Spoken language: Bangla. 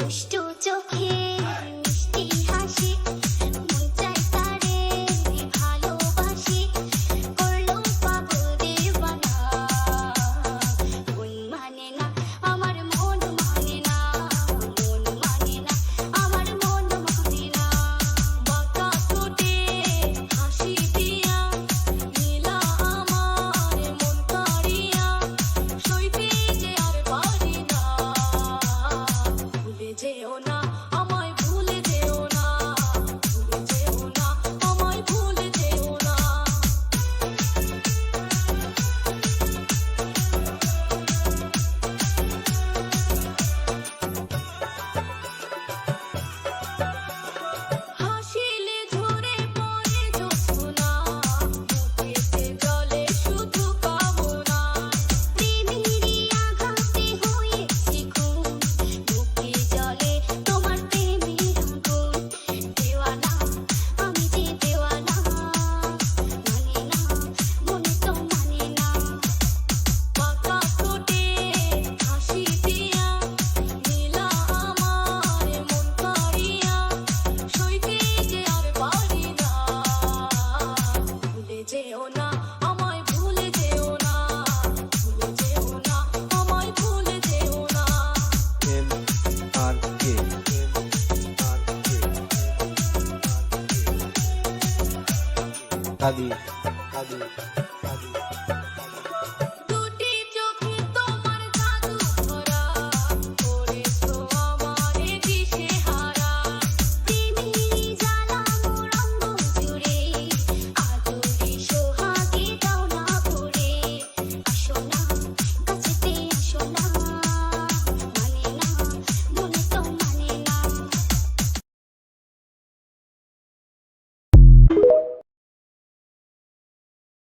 দুষ্টু চোখে মিষ্টি হাসি মন চাই তারে ভালোবাসি করলো পাগল দেওয়ানা মন মানে না আমার মন মানে না মন মানে না আমার মন মানে না বাঁকা ঠোঁটে হাসি দিয়া নীলা আমার মন কাড়িয়া সইতে যে আর পারি না ভুলে যেও না আমায় ভুলে যেও না ভুলে যেও না আমায় ভুলে যেও না হাসিলে ঝরে পড়ে জ্যোৎস্না মুখেতে জলে শুধু কামনা প্রেমেরই আঘাতে হয়েছি খুন বুকে জলে তোমার প্রেমের আগুন দেওয়ানা আমি যে দেওয়ানা মানে না মনে তো মানে না বাঁকা ঠোঁটে হাসি দিয়া নীলা আমার মন কাড়িয়া সইতে যে আর পারি না ভুলে যেও না আমায় ভুলে যেও না ভুলে যেও না আমায় ভুলে যেও না MRK Kadi